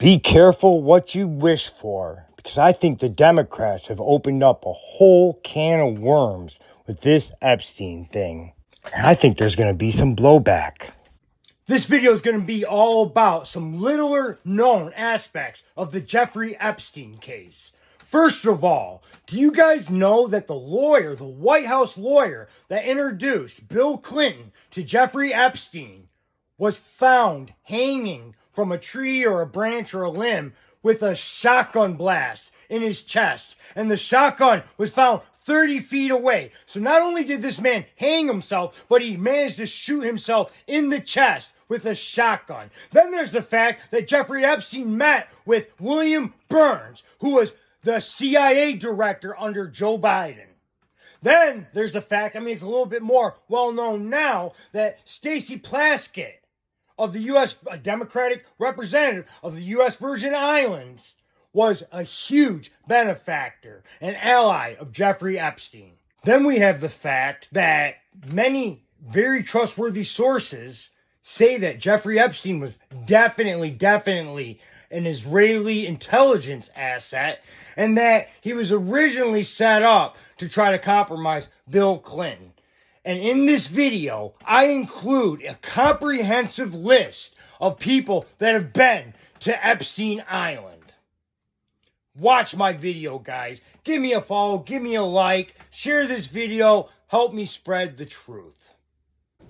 Be careful what you wish for, because I think the Democrats have opened up a whole can of worms with this Epstein thing. And I think there's going to be some blowback. This video is going to be all about some littler known aspects of the Jeffrey Epstein case. First of all, do you guys know that the White House lawyer that introduced Bill Clinton to Jeffrey Epstein was found hanging from a tree or a branch or a limb with a shotgun blast in his chest? And the shotgun was found 30 feet away. So not only did this man hang himself, but he managed to shoot himself in the chest with a shotgun. Then there's the fact that Jeffrey Epstein met with William Burns, who was the CIA director under Joe Biden. Then there's the fact, it's a little bit more well known now, that Stacey Plaskett of the U.S. Democratic representative of the U.S. Virgin Islands was a huge benefactor and ally of Jeffrey Epstein. Then we have the fact that many very trustworthy sources say that Jeffrey Epstein was definitely an Israeli intelligence asset, and that he was originally set up to try to compromise Bill Clinton. And in this video, I include a comprehensive list of people that have been to Epstein Island. Watch my video, guys. Give me a follow, give me a like, share this video, help me spread the truth.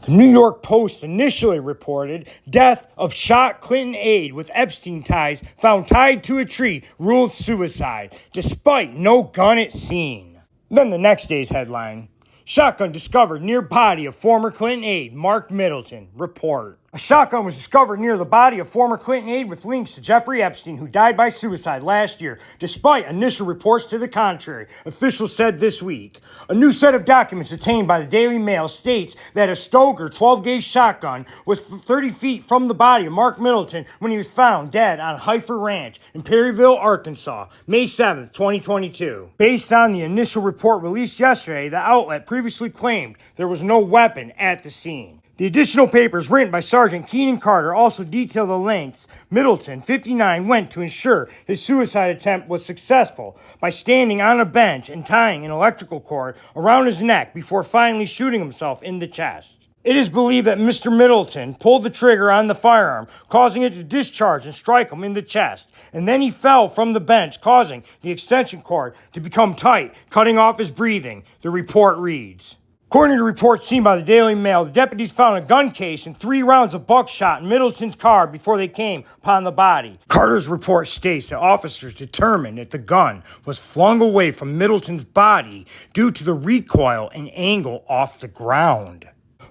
The New York Post initially reported death of shot Clinton aide with Epstein ties found tied to a tree, ruled suicide, despite no gun at scene. Then the next day's headline: shotgun discovered near body of former Clinton aide Mark Middleton. Report. A shotgun was discovered near the body of former Clinton aide with links to Jeffrey Epstein, who died by suicide last year, despite initial reports to the contrary, officials said this week. A new set of documents obtained by the Daily Mail states that a Stoker 12-gauge shotgun was 30 feet from the body of Mark Middleton when he was found dead on Heifer Ranch in Perryville, Arkansas, May 7th, 2022. Based on the initial report released yesterday, the outlet previously claimed there was no weapon at the scene. The additional papers written by Sergeant Keenan Carter also detail the lengths Middleton, 59, went to ensure his suicide attempt was successful by standing on a bench and tying an electrical cord around his neck before finally shooting himself in the chest. It is believed that Mr. Middleton pulled the trigger on the firearm, causing it to discharge and strike him in the chest, and then he fell from the bench, causing the extension cord to become tight, cutting off his breathing, the report reads. According to reports seen by the Daily Mail, the deputies found a gun case and 3 rounds of buckshot in Middleton's car before they came upon the body. Carter's report states that officers determined that the gun was flung away from Middleton's body due to the recoil and angle off the ground.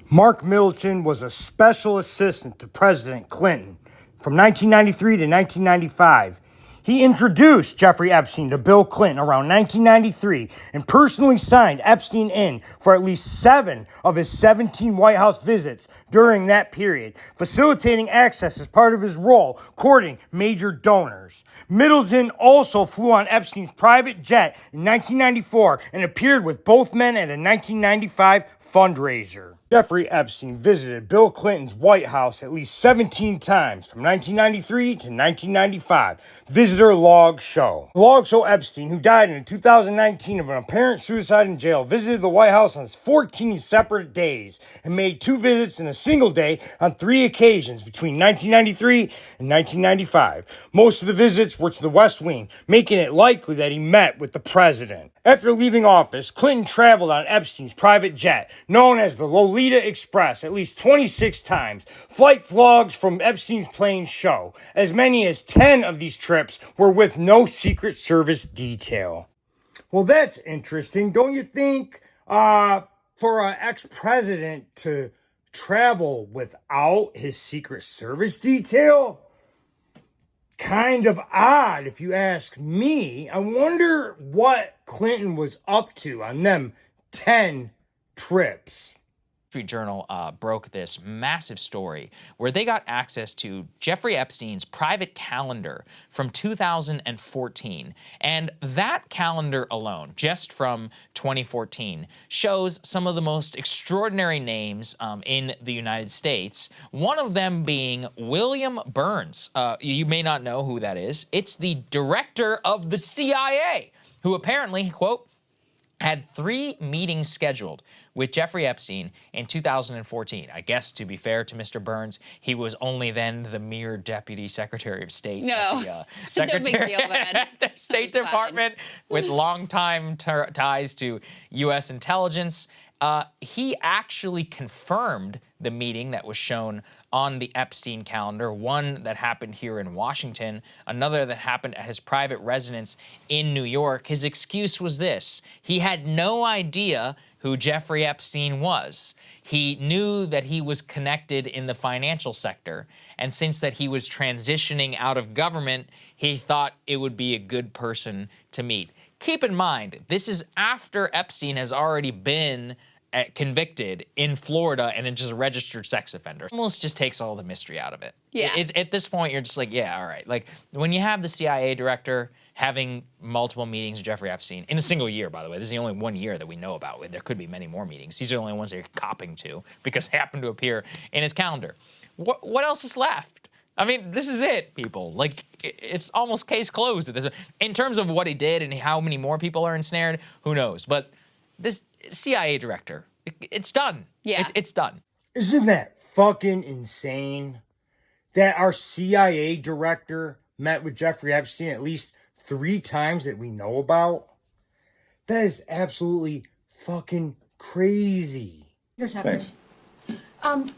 Mark Middleton was a special assistant to President Clinton from 1993 to 1995. He introduced Jeffrey Epstein to Bill Clinton around 1993 and personally signed Epstein in for at least 7 of his 17 White House visits during that period, facilitating access as part of his role courting major donors. Middleton also flew on Epstein's private jet in 1994 and appeared with both men at a 1995 fundraiser. Jeffrey Epstein visited Bill Clinton's White House at least 17 times from 1993 to 1995. Visitor logs show. The logs show Epstein, who died in 2019 of an apparent suicide in jail, visited the White House on 14 separate days and made 2 visits in a single day on 3 occasions between 1993 and 1995. Most of the visits were to the West Wing, making it likely that he met with the president. After leaving office, Clinton traveled on Epstein's private jet, known as the Lolita Express, at least 26 times. Flight vlogs from Epstein's plane show as many as 10 of these trips were with no Secret Service detail. Well, that's interesting, don't you think? For an ex-president to travel without his Secret Service detail? Kind of odd, if you ask me. I wonder what Clinton was up to on them 10 trips. Street Journal broke this massive story where they got access to Jeffrey Epstein's private calendar from 2014. And that calendar alone, just from 2014, shows some of the most extraordinary names in the United States, one of them being William Burns. You may not know who that is. It's the director of the CIA, who apparently, quote, had 3 meetings scheduled with Jeffrey Epstein in 2014. I guess, to be fair to Mr. Burns, he was only then the mere Deputy Secretary of State at the Secretary at the State Department with longtime ties to U.S. intelligence. He actually confirmed the meeting that was shown on the Epstein calendar, one that happened here in Washington, another that happened at his private residence in New York. His excuse was this: he had no idea who Jeffrey Epstein was. He knew that he was connected in the financial sector, and since that he was transitioning out of government, he thought it would be a good person to meet. Keep in mind, this is after Epstein has already been convicted in Florida and just a registered sex offender. Almost just takes all the mystery out of it. Yeah. At this point, you're just like, yeah, all right. Like, when you have the CIA director having multiple meetings with Jeffrey Epstein in a single year, by the way, this is the only 1 year that we know about. There could be many more meetings. These are the only ones that you're copping to because they happen to appear in his calendar. What else is left? I mean, this is it, people. Like, it's almost case closed. In terms of what he did and how many more people are ensnared, who knows? But this CIA director, it's done. Yeah. It's done. Isn't that fucking insane that our CIA director met with Jeffrey Epstein at least 3 times that we know about? That is absolutely fucking crazy. Thanks.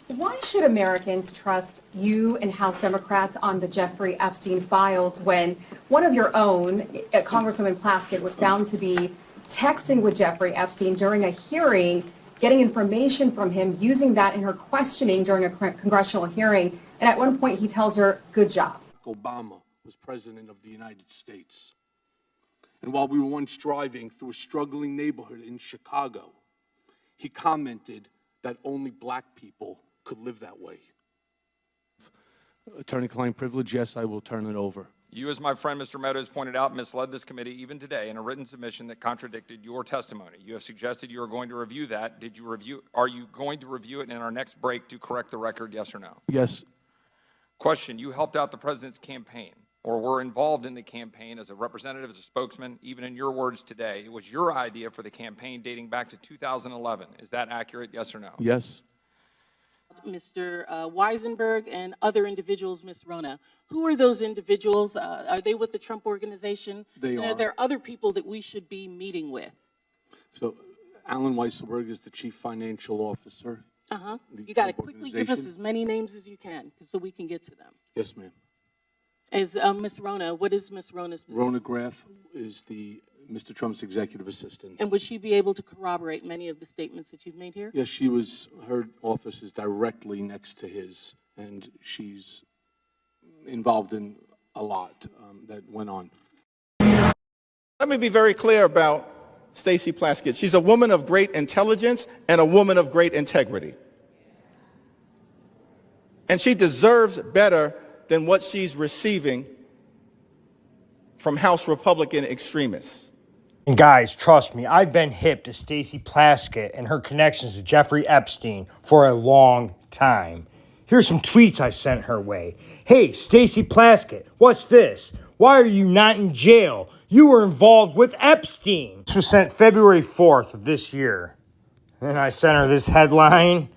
Why should Americans trust you and House Democrats on the Jeffrey Epstein files when one of your own, Congresswoman Plaskett, was found to be texting with Jeffrey Epstein during a hearing, getting information from him, using that in her questioning during a congressional hearing, and at one point he tells her, "Good job." Obama was president of the United States. And while we were once driving through a struggling neighborhood in Chicago, he commented that only black people could live that way. Attorney-client privilege, yes, I will turn it over. You, as my friend Mr. Meadows pointed out, misled this committee even today in a written submission that contradicted your testimony. You have suggested you are going to review that. Are you going to review it in our next break to correct the record, yes or no? Yes. Question, you helped out the president's campaign or were involved in the campaign as a representative, as a spokesman, even in your words today. It was your idea for the campaign dating back to 2011. Is that accurate, yes or no? Yes. Mr. Weisenberg and other individuals, Ms. Rona. Who are those individuals? Are they with the Trump Organization? They are. Are there other people that we should be meeting with? So Alan Weisselberg is the chief financial officer. Uh-huh. You got to quickly give us as many names as you can so we can get to them. Yes, ma'am. As Ms. Rona, what is Ms. Rona's position? Rona Graff is Mr. Trump's executive assistant. And would she be able to corroborate many of the statements that you've made here? Yes, her office is directly next to his, and she's involved in a lot that went on. Let me be very clear about Stacey Plaskett. She's a woman of great intelligence and a woman of great integrity. And she deserves better than what she's receiving from House Republican extremists. And guys, trust me, I've been hip to Stacey Plaskett and her connections to Jeffrey Epstein for a long time. Here's some tweets I sent her way. Hey, Stacey Plaskett, what's this? Why are you not in jail? You were involved with Epstein. This was sent February 4th of this year. And I sent her this headline.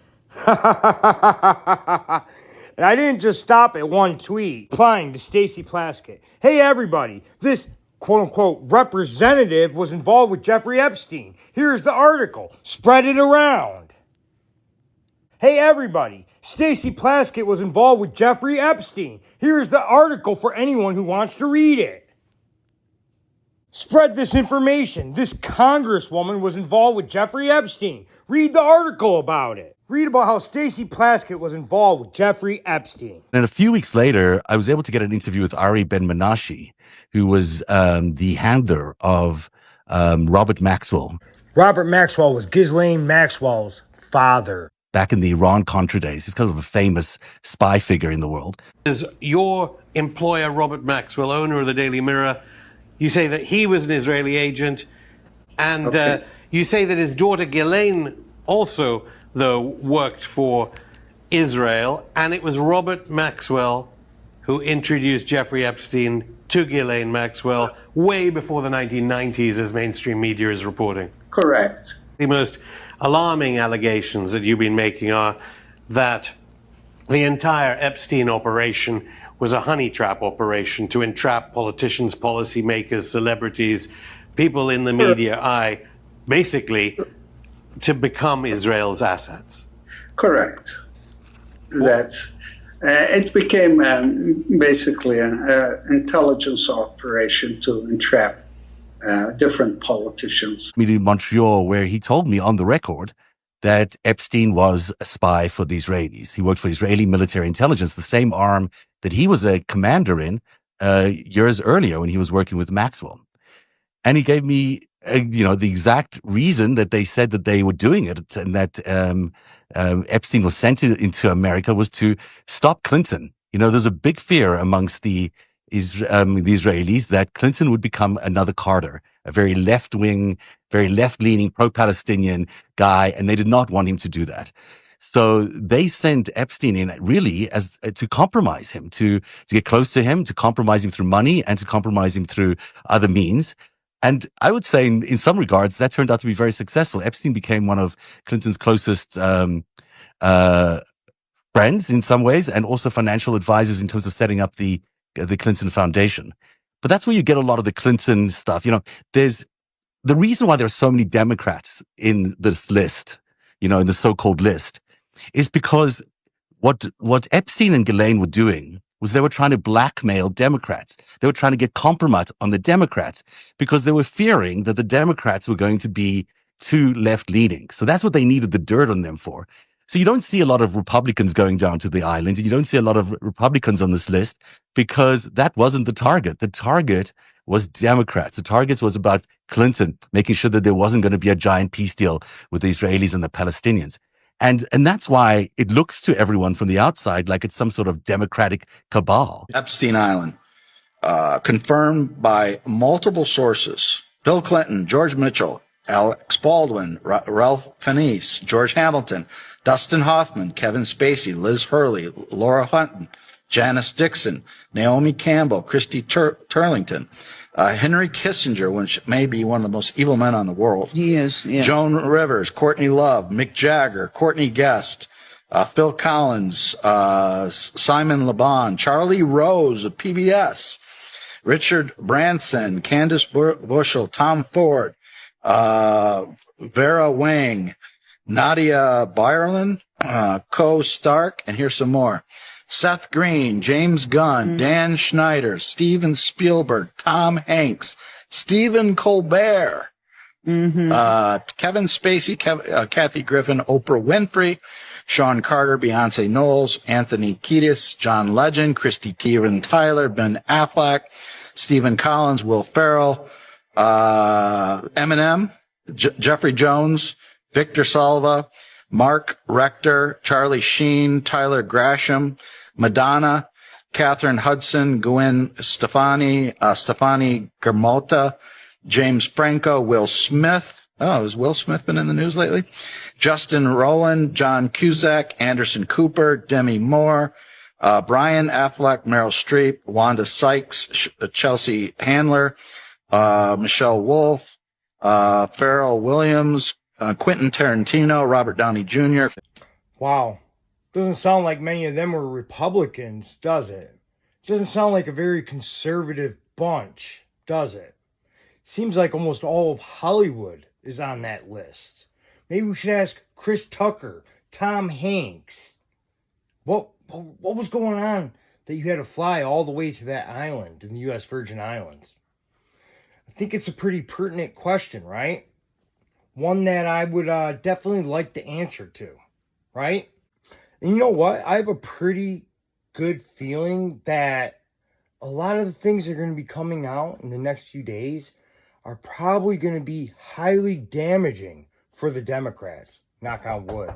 And I didn't just stop at one tweet. Replying to Stacey Plaskett. Hey everybody, this quote-unquote representative was involved with Jeffrey Epstein. Here's the article. Spread it around. Hey everybody, Stacey Plaskett was involved with Jeffrey Epstein. Here's the article for anyone who wants to read it. Spread this information. This congresswoman was involved with Jeffrey Epstein. Read the article about it. Read about how Stacey Plaskett was involved with Jeffrey Epstein. And a few weeks later, I was able to get an interview with Ari Ben-Menashe, who was the handler of Robert Maxwell. Robert Maxwell was Ghislaine Maxwell's father. back in the Iran-Contra days. He's kind of a famous spy figure in the world. Is your employer, Robert Maxwell, owner of the Daily Mirror, you say that he was an Israeli agent, and you say that his daughter Ghislaine also, though, worked for Israel, and it was Robert Maxwell who introduced Jeffrey Epstein to Ghislaine Maxwell way before the 1990s, as mainstream media is reporting. Correct. The most alarming allegations that you've been making are that the entire Epstein operation was a honey trap operation to entrap politicians, policymakers, celebrities, people in the media eye, basically to become Israel's assets. Correct. That it became basically an intelligence operation to entrap different politicians. Meeting in Montreal, where he told me on the record that Epstein was a spy for the Israelis. He worked for Israeli military intelligence, the same arm that he was a commander in years earlier when he was working with Maxwell. And he gave me, the exact reason that they said that they were doing it, and that Epstein was sent into America was to stop Clinton. There's a big fear amongst the Israelis that Clinton would become another Carter, a very left-wing, very left-leaning, pro-Palestinian guy, and they did not want him to do that. So they sent Epstein in really as to compromise him, to get close to him, to compromise him through money, and to compromise him through other means. And I would say in some regards, that turned out to be very successful. Epstein became one of Clinton's closest friends in some ways, and also financial advisors in terms of setting up the Clinton Foundation. But that's where you get a lot of the Clinton stuff. There's the reason why there are so many Democrats in this list, in the so-called list, is because what Epstein and Ghislaine were doing was they were trying to blackmail Democrats. They were trying to get compromise on the Democrats because they were fearing that the Democrats were going to be too left-leaning. So that's what they needed the dirt on them for. So you don't see a lot of Republicans going down to the island, and you don't see a lot of Republicans on this list because that wasn't the target. The target was Democrats. The target was about Clinton, making sure that there wasn't going to be a giant peace deal with the Israelis and the Palestinians. And that's why it looks to everyone from the outside like it's some sort of democratic cabal. Epstein Island, confirmed by multiple sources. Bill Clinton, George Mitchell, Alex Baldwin, Ralph Fiennes, George Hamilton, Dustin Hoffman, Kevin Spacey, Liz Hurley, Laura Hutton, Janice Dixon, Naomi Campbell, Christy Turlington, Henry Kissinger, which may be one of the most evil men on the world. He is, yeah. Joan Rivers, Courtney Love, Mick Jagger, Courtney Guest, Phil Collins, Simon Le Bon, Charlie Rose of PBS, Richard Branson, Candace Bushel, Tom Ford, Vera Wang, Nadia Byerlin, Co Stark, and here's some more. Seth Green, James Gunn, Dan Schneider, Steven Spielberg, Tom Hanks, Stephen Colbert, Kevin Spacey, Kathy Griffin, Oprah Winfrey, Sean Carter, Beyonce Knowles, Anthony Kiedis, John Legend, Christy Teigen Tyler, Ben Affleck, Stephen Collins, Will Ferrell, Eminem, Jeffrey Jones, Victor Salva, Mark Rector, Charlie Sheen, Tyler Grasham, Madonna, Catherine Hudson, Gwen Stefani, Stefani Germota, James Franco, Will Smith. Oh, has Will Smith been in the news lately? Justin Rowland, John Cusack, Anderson Cooper, Demi Moore, Brian Affleck, Meryl Streep, Wanda Sykes, Chelsea Handler, Michelle Wolf, Pharrell Williams, Quentin Tarantino, Robert Downey Jr. Wow. Doesn't sound like many of them were Republicans, does it? Doesn't sound like a very conservative bunch, does it? Seems like almost all of Hollywood is on that list. Maybe we should ask Chris Tucker, Tom Hanks. What was going on that you had to fly all the way to that island in the U.S. Virgin Islands? I think it's a pretty pertinent question, right? One that I would definitely like the answer to, right? And you know what? I have a pretty good feeling that a lot of the things that are going to be coming out in the next few days are probably going to be highly damaging for the Democrats. Knock on wood.